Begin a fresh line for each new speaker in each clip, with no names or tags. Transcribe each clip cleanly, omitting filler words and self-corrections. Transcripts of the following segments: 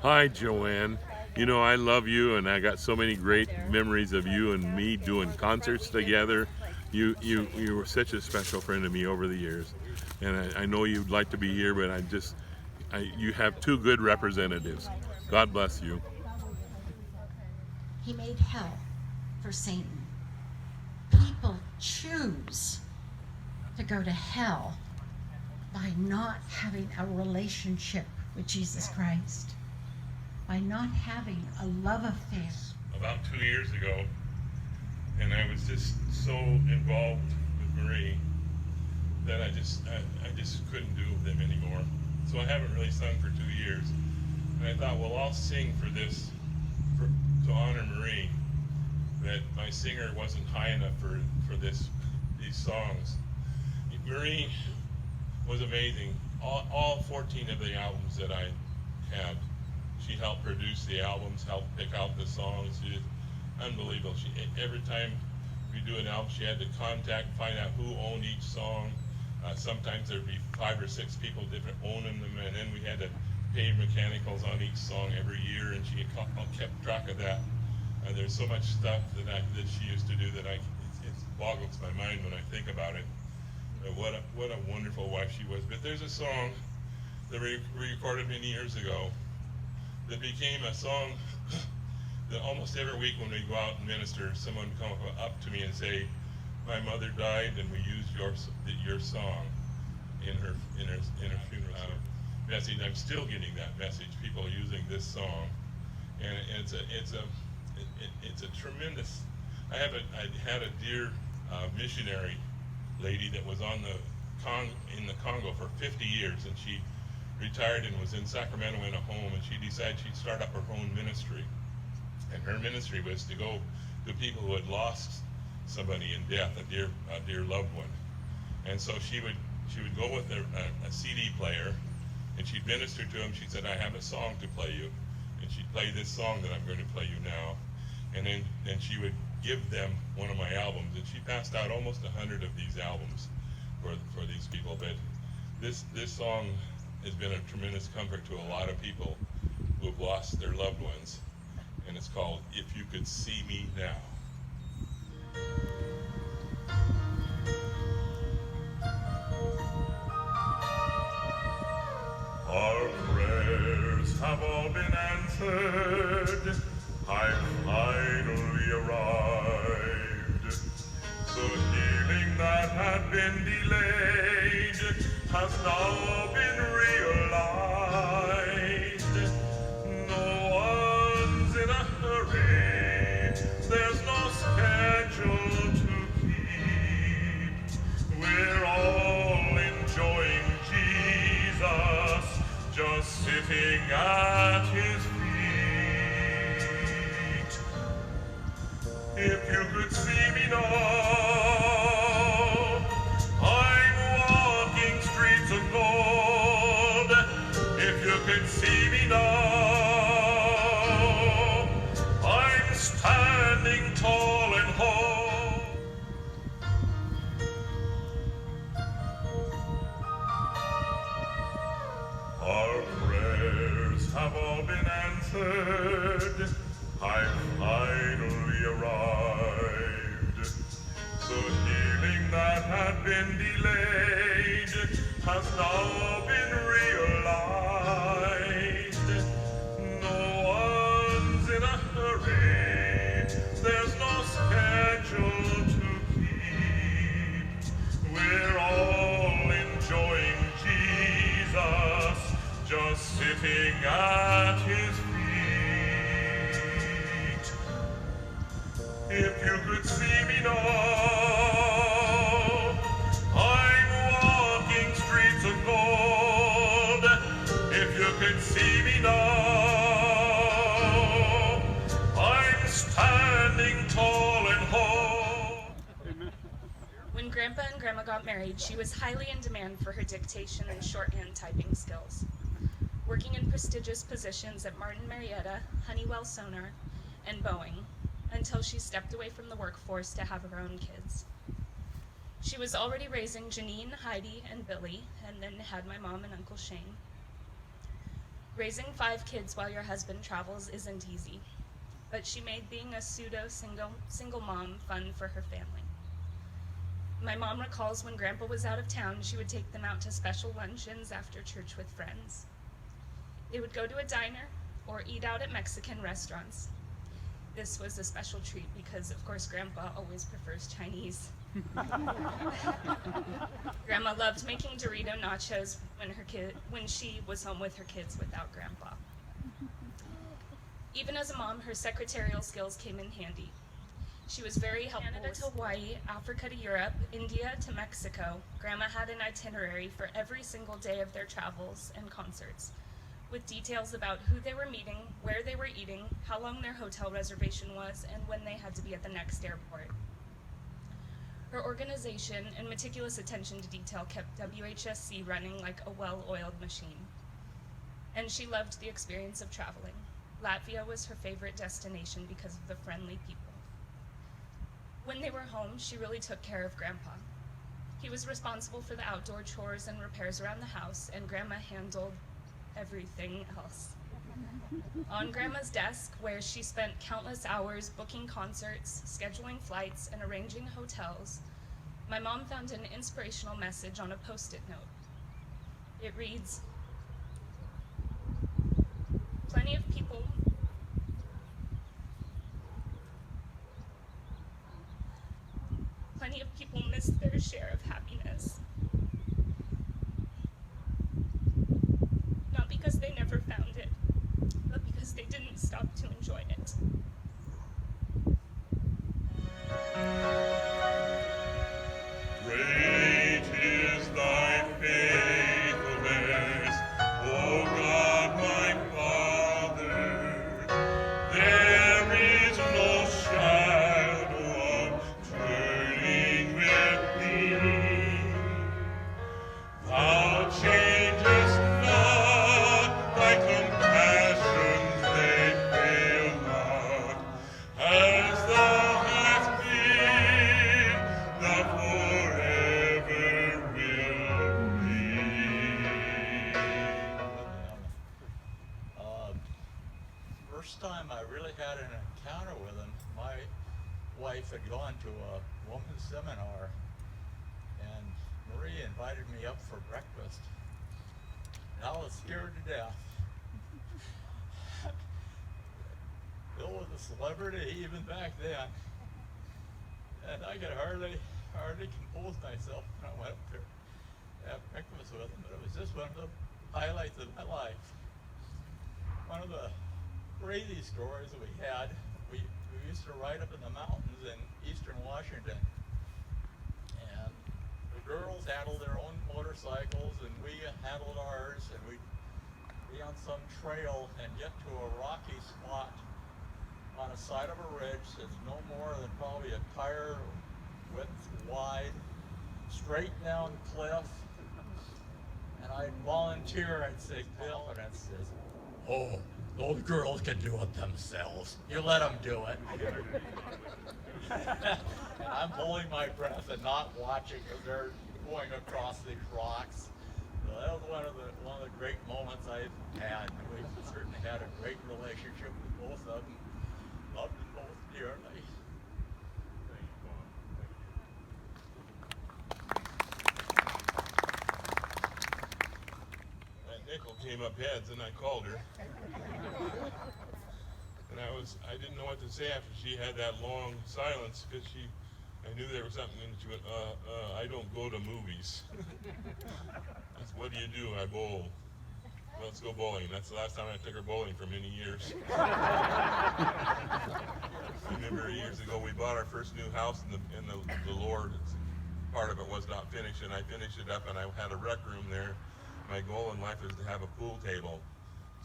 Hi, Joanne. You know, I love you, and I got so many great memories of you and me doing concerts together. You were such a special friend to me over the years, and I know you'd like to be here, but you have two good representatives. God bless you.
He made hell for Satan. People choose to go to hell by not having a relationship with Jesus Christ, by not having a love affair.
About 2 years ago, and I was just so involved with Marie that I just couldn't do them anymore. So I haven't really sung for 2 years, and I thought, well, I'll sing for this, to honor Marie. That my singer wasn't high enough for these songs. Marie was amazing. All 14 of the albums that I had, she helped produce the albums, helped pick out the songs. She did unbelievable. Every time we do an album, she had to find out who owned each song. Sometimes there'd be 5 or 6 people different owning them, and then we had to pay mechanicals on each song every year, and she kept track of that. There's so much stuff that she used to do that it boggles my mind when I think about it. What a wonderful wife she was. But there's a song that we recorded many years ago that became a song that almost every week when we go out and minister, someone would come up to me and say, "My mother died, and we used your song in her funeral message." I'm still getting that message. People using this song, and it's a tremendous. I had a dear missionary lady that was in the Congo for 50 years, and she retired and was in Sacramento in a home, and she decided she'd start up her own ministry. And her ministry was to go to people who had lost somebody in death, a dear loved one. And so she would go with a CD player, and she'd minister to them. She said, "I have a song to play you," and she'd play this song that I'm going to play you now. And then she would give them one of my albums, and she passed out almost 100 of these albums for these people. But this song has been a tremendous comfort to a lot of people who have lost their loved ones, and it's called "If You Could See Me Now." Our prayers have all been answered. I finally arrived. The healing that had been delayed has now been realized. No one's in a hurry. There's no schedule to keep. We're all enjoying Jesus, just sitting at his feet. If you could see me now, I'm walking streets of gold. If you could see me now, I'm standing tall and whole. Our prayers have all been answered. I finally arrived. The healing that had been delayed has now been realized. No one's in a hurry. There's no schedule to keep. We're all enjoying Jesus, just sitting at his feet. If you could see me now, I'm walking streets of gold. If you could see me now, I'm standing tall and whole.
When Grandpa and Grandma got married, she was highly in demand for her dictation and shorthand typing skills, working in prestigious positions at Martin Marietta, Honeywell Sonar, and Boeing, until she stepped away from the workforce to have her own kids. She was already raising Janine, Heidi, and Billy, and then had my mom and Uncle Shane. Raising 5 kids while your husband travels isn't easy, but she made being a pseudo-single mom fun for her family. My mom recalls when Grandpa was out of town, she would take them out to special luncheons after church with friends. They would go to a diner or eat out at Mexican restaurants. This was a special treat because, of course, Grandpa always prefers Chinese. Grandma loved making Dorito nachos when she was home with her kids without Grandpa. Even as a mom, her secretarial skills came in handy. She was very helpful. Canada to Hawaii, Africa to Europe, India to Mexico, Grandma had an itinerary for every single day of their travels and concerts, with details about who they were meeting, where they were eating, how long their hotel reservation was, and when they had to be at the next airport. Her organization and meticulous attention to detail kept WHSC running like a well-oiled machine. And she loved the experience of traveling. Latvia was her favorite destination because of the friendly people. When they were home, she really took care of Grandpa. He was responsible for the outdoor chores and repairs around the house, and Grandma handled everything else. On Grandma's desk, where she spent countless hours booking concerts, scheduling flights, and arranging hotels, my mom found an inspirational message on a Post-it note. It reads, Plenty of people miss their share of happiness. Not because they never found it, but because they didn't stop to enjoy it.
Great is thy faithfulness, O God my Father. There is no shadow of turning with thee. Thou changest not, thy compassions they fail not. As thou hast been, thou forever will be.
First time I really had an encounter with him, my wife had gone to a woman's seminar, and Marie invited me up for breakfast. And I was scared to death. Bill was a celebrity even back then, and I could hardly compose myself when I went up there to have breakfast with him. But it was just one of the highlights of my life. One of the crazy stories that we had, we used to ride up in the mountains in eastern Washington, and the girls handled their own motorcycles and we handled ours, and we'd be on some trail and get to a rocky spot on the side of a ridge that's no more than probably a tire width wide, straight down cliff. And I'd volunteer, I'd say, confidence is, oh, those girls can do it themselves. You let them do it. And I'm holding my breath and not watching as they're going across these rocks. So that was one of the great moments I've had. We certainly had a great relationship with both of them. Loved them both dearly.
That nickel came up heads, and I called her. And I didn't know what to say after she had that long silence, because I knew there was something, and she went, I don't go to movies. I said, what do you do? I bowl. Well, let's go bowling. That's the last time I took her bowling for many years. I remember years ago we bought our first new house, and the lower part of it was not finished, and I finished it up, and I had a rec room there. My goal in life is to have a pool table.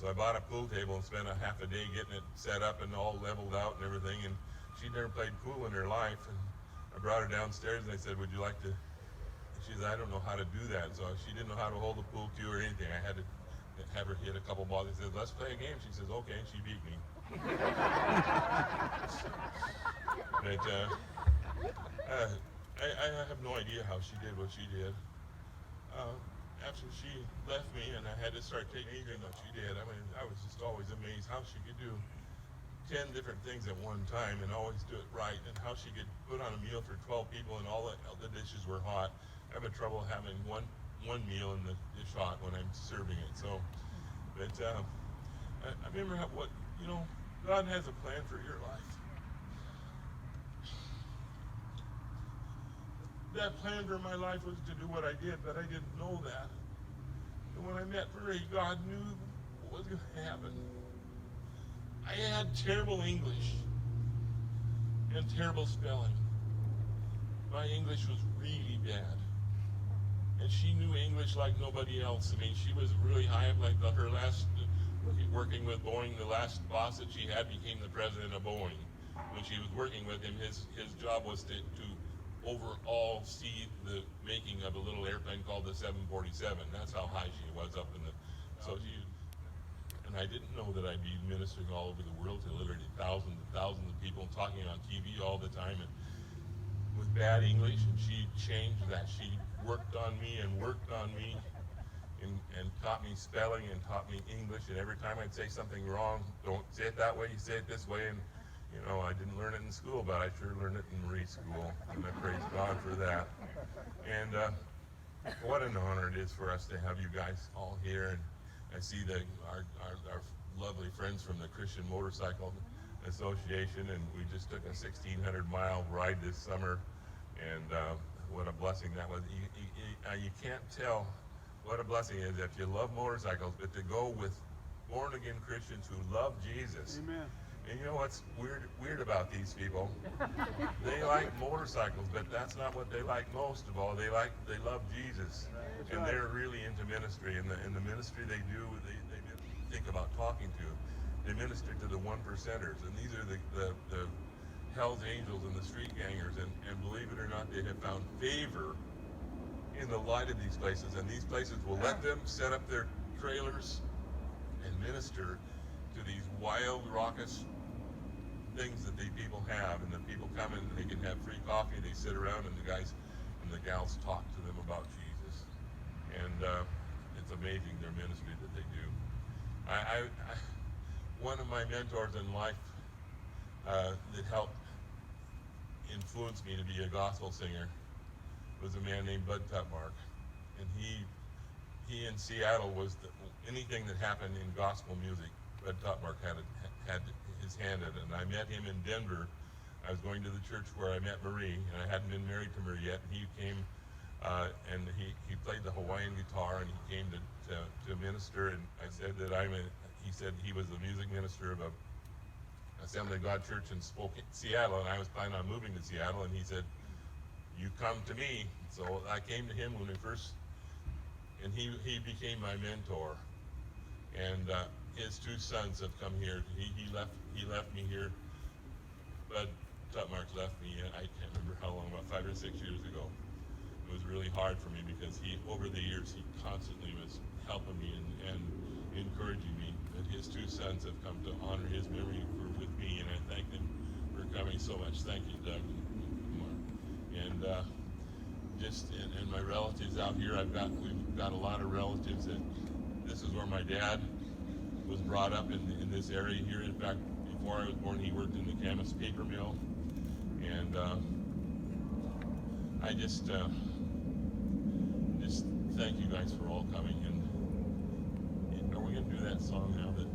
So I bought a pool table and spent a half a day getting it set up and all leveled out and everything, and she'd never played pool in her life. And I brought her downstairs and I said, would you like to? And she said, I don't know how to do that. So she didn't know how to hold a pool cue or anything. I had to have her hit a couple balls. I said, let's play a game. She says, okay, and she beat me. But I have no idea how she did what she did. after she left me and I had to start taking anything that she did, I mean, I was just always amazed how she could do 10 different things at one time and always do it right, and how she could put on a meal for 12 people and all the dishes were hot. I have trouble having one meal in the dish hot when I'm serving it. So, but I remember God has a plan for your life. That plan for my life was to do what I did, but I didn't know that. And when I met Marie, God knew what was going to happen. I had terrible English and terrible spelling. My English was really bad. And she knew English like nobody else. I mean, she was really high up, like her last, working with Boeing, the last boss that she had became the president of Boeing. When she was working with him, his job was to overall see the making of a little airplane called the 747. That's how high she was up in the, and I didn't know that I'd be ministering all over the world to literally thousands and thousands of people, talking on TV all the time, and with bad English, and she changed that. She worked on me and taught me spelling and taught me English, and every time I'd say something wrong, don't say it that way, you say it this way, and I didn't learn it in school, but I sure learned it in Marie School, and I praise God for that. And what an honor it is for us to have you guys all here, and I see our lovely friends from the Christian Motorcycle Association, and we just took a 1,600-mile ride this summer, and what a blessing that was. You can't tell what a blessing it is if you love motorcycles, but to go with born-again Christians who love Jesus.
Amen.
And you know what's weird about these people? They like motorcycles, but that's not what they like most of all. They love Jesus, and they're really into ministry. And the ministry they do, they think about talking to. They minister to the one percenters, and these are the Hell's Angels and the street gangers. And believe it or not, they have found favor in the light of these places, and these places will let them set up their trailers and minister to these wild, raucous things that the people have, and the people come in and they can have free coffee, they sit around, and the guys and the gals talk to them about Jesus, and it's amazing their ministry that they do. I one of my mentors in life that helped influence me to be a gospel singer was a man named Bud Tutmark, and he in Seattle was anything that happened in gospel music, Bud Tutmark had his hand in it. And I met him in Denver. I was going to the church where I met Marie, and I hadn't been married to Marie yet. And he came and he played the Hawaiian guitar, and he came to minister. And I said that he said he was the music minister of a Assembly of God church in Seattle, and I was planning on moving to Seattle. And he said, "You come to me." So I came to him when we first, and he became my mentor. And his two sons have come here. He left me here. Bud Tutmark left me, I can't remember how long, about 5 or 6 years ago. It was really hard for me because over the years, he constantly was helping me and encouraging me. But his two sons have come to honor his memory with me, and I thank them for coming so much. Thank you, Doug and Mark. And and my relatives out here, we've got a lot of relatives, and this is where my dad was brought up in this area here. In fact, before I was born, he worked in the Camas paper mill, and I just thank you guys for all coming. And are we gonna do that song now? That